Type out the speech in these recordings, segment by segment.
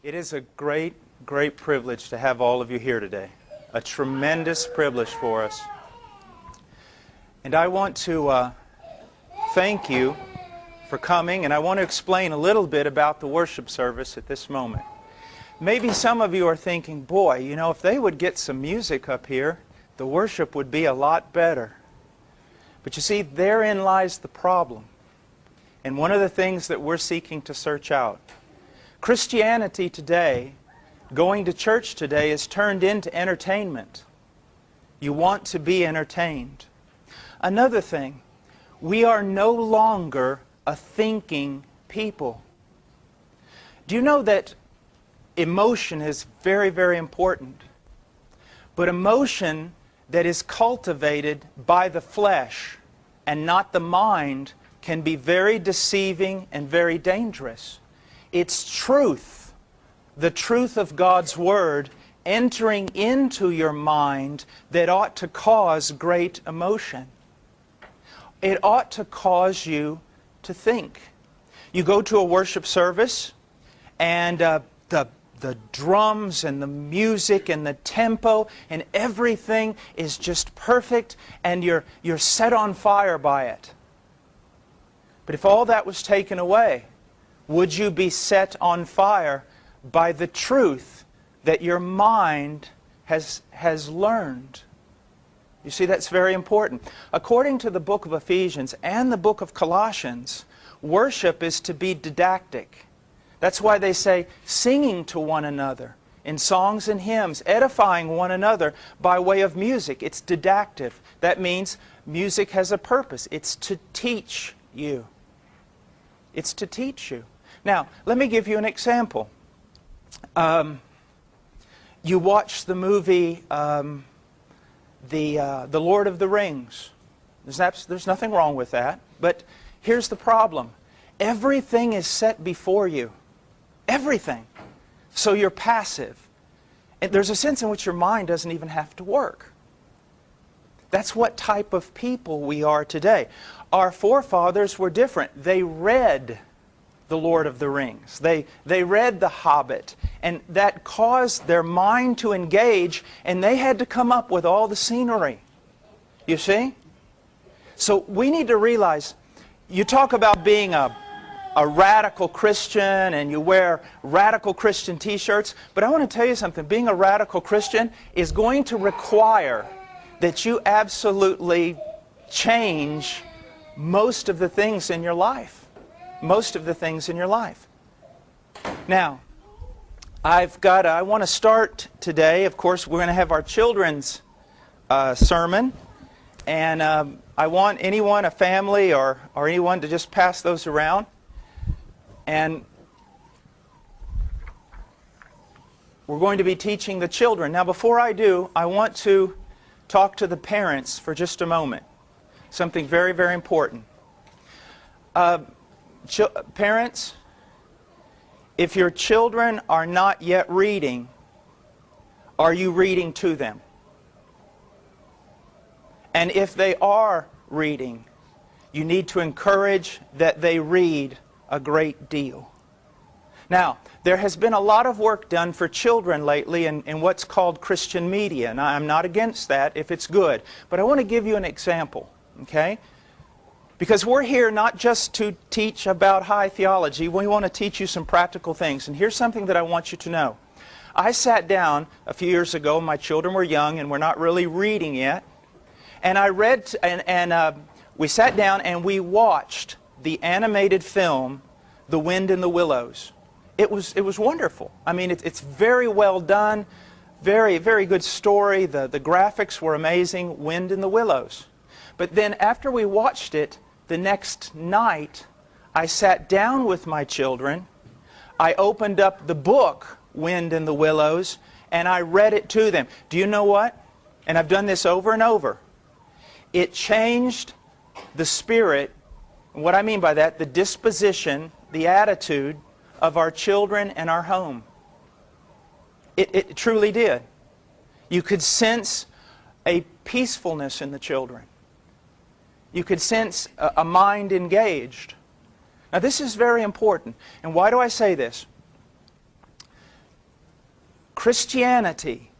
It is a great, great privilege to have all of you here today. A tremendous privilege for us. And I want to thank you for coming, and I want to explain a little bit about the worship service at this moment. Maybe some of you are thinking, boy, you know, if they would get some music up here, the worship would be a lot better. But you see, therein lies the problem. And one of the things that we're seeking to search out. Christianity today, going to church today, is turned into entertainment. You want to be entertained. Another thing, we are no longer a thinking people. Do you know that emotion is very, very important? But emotion that is cultivated by the flesh and not the mind can be very deceiving and very dangerous. It's truth, the truth of God's Word, entering into your mind that ought to cause great emotion. It ought to cause you to think. You go to a worship service, and the drums and the music and the tempo and everything is just perfect, and you're set on fire by it. But if all that was taken away, would you be set on fire by the truth that your mind has learned? You see, that's very important. According to the book of Ephesians and the book of Colossians, worship is to be didactic. That's why they say singing to one another in songs and hymns, edifying one another by way of music. It's didactic. That means music has a purpose. It's to teach you. It's to teach you. Now, let me give you an example. You watch the movie The Lord of the Rings. There's nothing wrong with that. But here's the problem. Everything is set before you. Everything. So you're passive. And there's a sense in which your mind doesn't even have to work. That's what type of people we are today. Our forefathers were different. They read The Lord of the Rings. They read The Hobbit. And that caused their mind to engage, and they had to come up with all the scenery. You see? So we need to realize, you talk about being a radical Christian and you wear radical Christian t-shirts, but I want to tell you something. Being a radical Christian is going to require that you absolutely change most of the things in your life. Most of the things in your life. Now, I want to start today. Of course, we're going to have our children's sermon. And I want anyone, a family or anyone, to just pass those around. And we're going to be teaching the children. Now, before I do, I want to talk to the parents for just a moment. Something very, very important. Parents, if your children are not yet reading, are you reading to them? And if they are reading, you need to encourage that they read a great deal. Now, there has been a lot of work done for children lately in what's called Christian media. Now, I'm not against that if it's good, but I want to give you an example, okay? Because we're here not just to teach about high theology, we want to teach you some practical things. And here's something that I want you to know. I sat down a few years ago, my children were young and were not really reading yet, and I read, we sat down and we watched the animated film, The Wind in the Willows. It was wonderful. I mean, it's very well done, very, very good story. The graphics were amazing, Wind in the Willows. But then after we watched it, the next night, I sat down with my children, I opened up the book, Wind in the Willows, and I read it to them. Do you know what? And I've done this over and over. It changed the spirit. What I mean by that, the disposition, the attitude of our children and our home. It truly did. You could sense a peacefulness in the children. You could sense a mind engaged. Now this is very important. And why do I say this? Christianity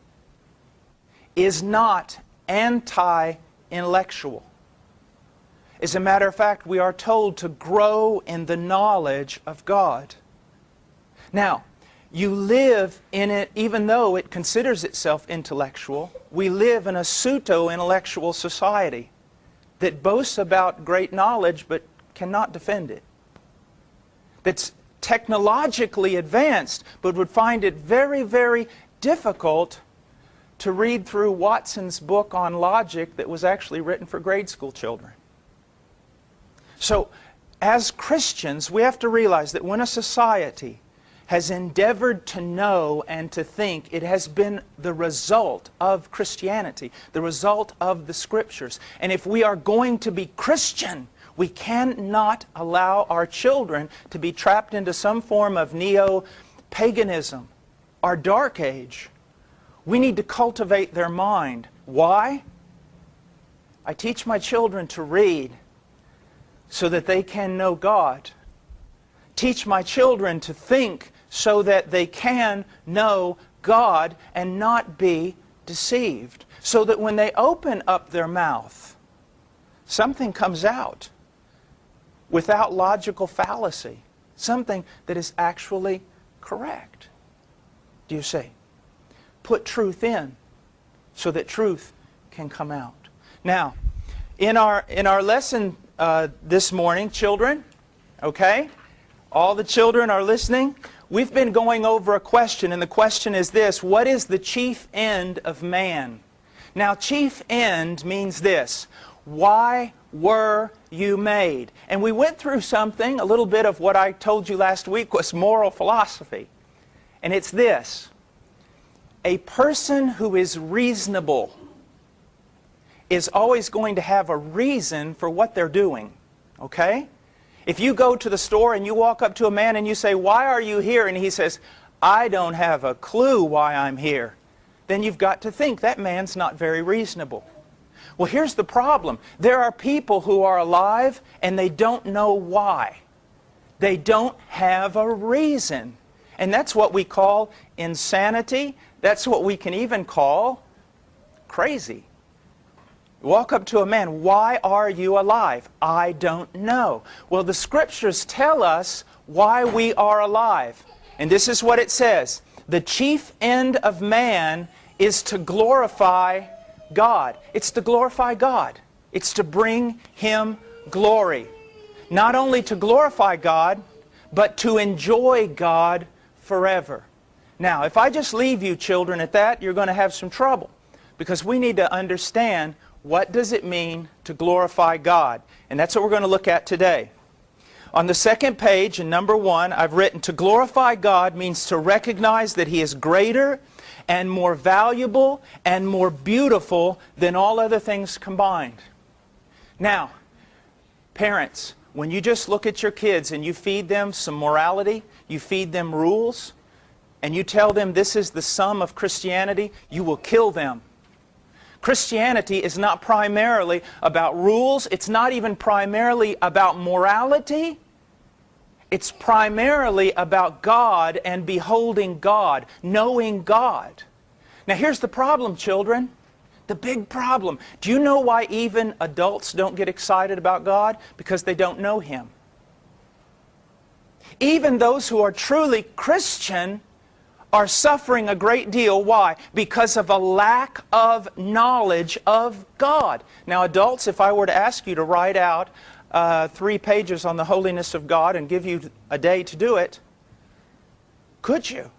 is not anti-intellectual. As a matter of fact, we are told to grow in the knowledge of God. Now, you live in it, even though it considers itself intellectual, we live in a pseudo-intellectual society that boasts about great knowledge but cannot defend it. That's technologically advanced but would find it very, very difficult to read through Watson's book on logic that was actually written for grade school children. So, as Christians, we have to realize that when a society has endeavored to know and to think, it has been the result of Christianity, the result of the Scriptures. And if we are going to be Christian, we cannot allow our children to be trapped into some form of neo-paganism or dark age. We need to cultivate their mind. Why? I teach my children to read so that they can know God. Teach my children to think so that they can know God and not be deceived. So that when they open up their mouth, something comes out without logical fallacy. Something that is actually correct. Do you see? Put truth in so that truth can come out. Now, in our lesson this morning, children, okay? All the children are listening. We've been going over a question, and the question is this: what is the chief end of man? Now, chief end means this: why were you made? And we went through something, a little bit of what I told you last week was moral philosophy. And it's this: a person who is reasonable is always going to have a reason for what they're doing. Okay? If you go to the store and you walk up to a man and you say, "Why are you here?" and he says, "I don't have a clue why I'm here," then you've got to think that man's not very reasonable. Well, here's the problem. There are people who are alive and they don't know why. They don't have a reason. And that's what we call insanity. That's what we can even call crazy. You walk up to a man, "Why are you alive?" "I don't know." Well, the Scriptures tell us why we are alive. And this is what it says: the chief end of man is to glorify God. It's to glorify God. It's to bring Him glory. Not only to glorify God, but to enjoy God forever. Now, if I just leave you children at that, you're going to have some trouble. Because we need to understand, what does it mean to glorify God? And that's what we're going to look at today. On the second page, in number 1, I've written, to glorify God means to recognize that He is greater and more valuable and more beautiful than all other things combined. Now, parents, when you just look at your kids and you feed them some morality, you feed them rules, and you tell them this is the sum of Christianity, you will kill them. Christianity is not primarily about rules. It's not even primarily about morality. It's primarily about God and beholding God, knowing God. Now here's the problem, children. The big problem. Do you know why even adults don't get excited about God? Because they don't know Him. Even those who are truly Christian are suffering a great deal. Why? Because of a lack of knowledge of God. Now adults, if I were to ask you to write out 3 pages on the holiness of God and give you a day to do it, could you?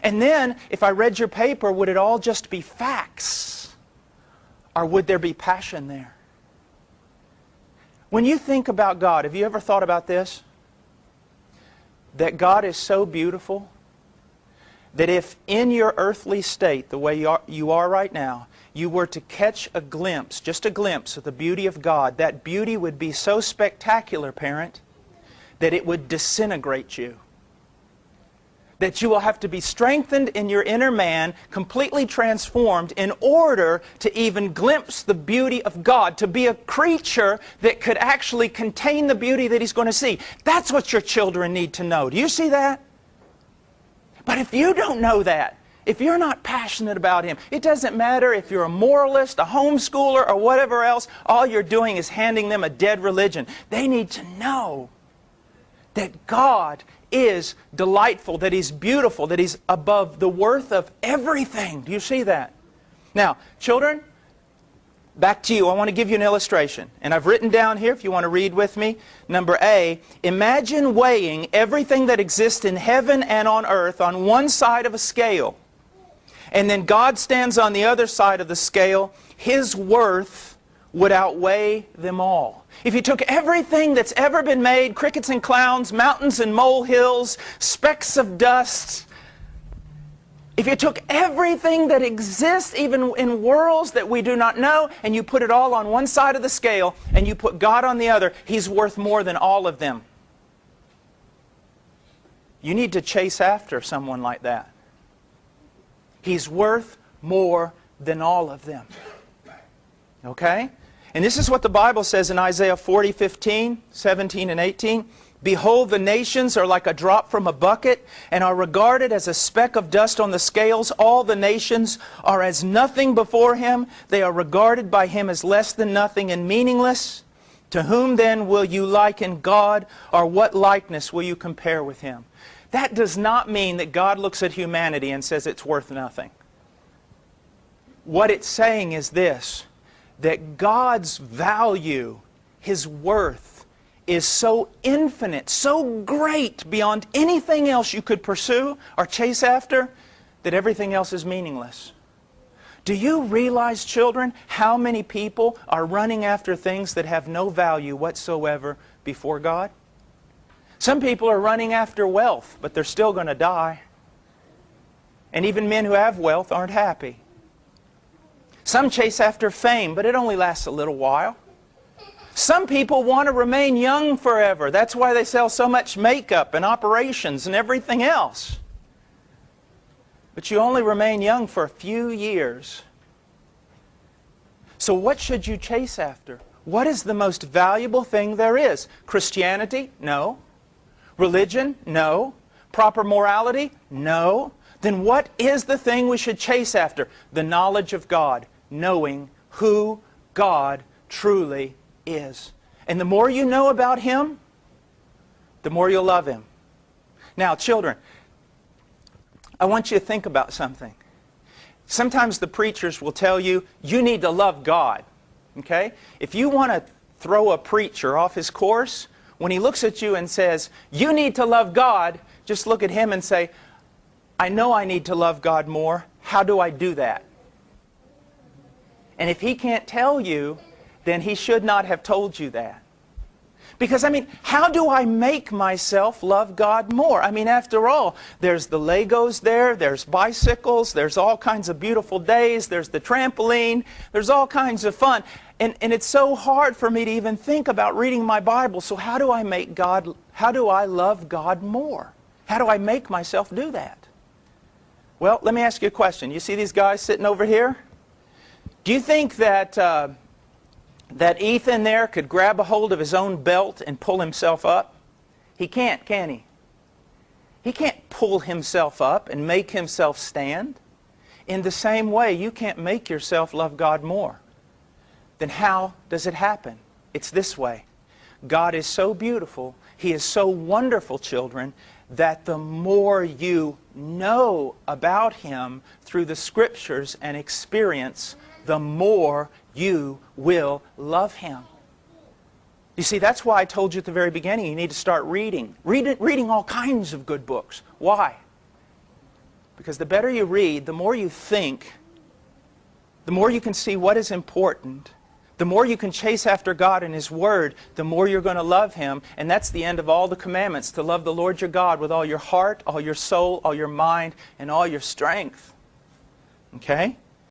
And then, if I read your paper, would it all just be facts? Or would there be passion there? When you think about God, have you ever thought about this? That God is so beautiful that if in your earthly state, the way you are right now, you were to catch a glimpse, just a glimpse of the beauty of God, that beauty would be so spectacular, parent, that it would disintegrate you. That you will have to be strengthened in your inner man, completely transformed, in order to even glimpse the beauty of God, to be a creature that could actually contain the beauty that He's going to see. That's what your children need to know. Do you see that? But if you don't know that, if you're not passionate about Him, it doesn't matter if you're a moralist, a homeschooler, or whatever else, all you're doing is handing them a dead religion. They need to know that God is delightful, that He's beautiful, that He's above the worth of everything. Do you see that? Now, children, back to you. I want to give you an illustration. And I've written down here, if you want to read with me, number A, imagine weighing everything that exists in heaven and on earth on one side of a scale. And then God stands on the other side of the scale. His worth would outweigh them all. If you took everything that's ever been made, crickets and clowns, mountains and molehills, specks of dust, if you took everything that exists, even in worlds that we do not know, and you put it all on one side of the scale, and you put God on the other, He's worth more than all of them. You need to chase after someone like that. He's worth more than all of them. Okay? And this is what the Bible says in Isaiah 40:15, 17, and 18. Behold, the nations are like a drop from a bucket, and are regarded as a speck of dust on the scales. All the nations are as nothing before Him. They are regarded by Him as less than nothing and meaningless. To whom then will you liken God, or what likeness will you compare with Him? That does not mean that God looks at humanity and says it's worth nothing. What it's saying is this, that God's value, His worth, is so infinite, so great beyond anything else you could pursue or chase after, that everything else is meaningless. Do you realize, children, how many people are running after things that have no value whatsoever before God? Some people are running after wealth, but they're still going to die. And even men who have wealth aren't happy. Some chase after fame, but it only lasts a little while. Some people want to remain young forever. That's why they sell so much makeup and operations and everything else. But you only remain young for a few years. So what should you chase after? What is the most valuable thing there is? Christianity? No. Religion? No. Proper morality? No. Then what is the thing we should chase after? The knowledge of God. Knowing who God truly is. And the more you know about Him, the more you'll love Him. Now, children, I want you to think about something. Sometimes the preachers will tell you, you need to love God. Okay? If you want to throw a preacher off his course, when he looks at you and says, you need to love God, just look at him and say, I know I need to love God more. How do I do that? And if he can't tell you, then he should not have told you that. Because, how do I make myself love God more? After all, there's the Legos there's bicycles, there's all kinds of beautiful days, there's the trampoline, there's all kinds of fun. And it's so hard for me to even think about reading my Bible. So how do I love God more? How do I make myself do that? Well, let me ask you a question. You see these guys sitting over here? Do you think that Ethan there could grab a hold of his own belt and pull himself up? He can't, can he? He can't pull himself up and make himself stand. In the same way, you can't make yourself love God more. Then how does it happen? It's this way. God is so beautiful, He is so wonderful, children, that the more you know about Him through the Scriptures and experience, the more you will love Him. You see, that's why I told you at the very beginning, you need to start reading. Reading all kinds of good books. Why? Because the better you read, the more you think, the more you can see what is important, the more you can chase after God and His Word, the more you're going to love Him. And that's the end of all the commandments, to love the Lord your God with all your heart, all your soul, all your mind, and all your strength. Okay?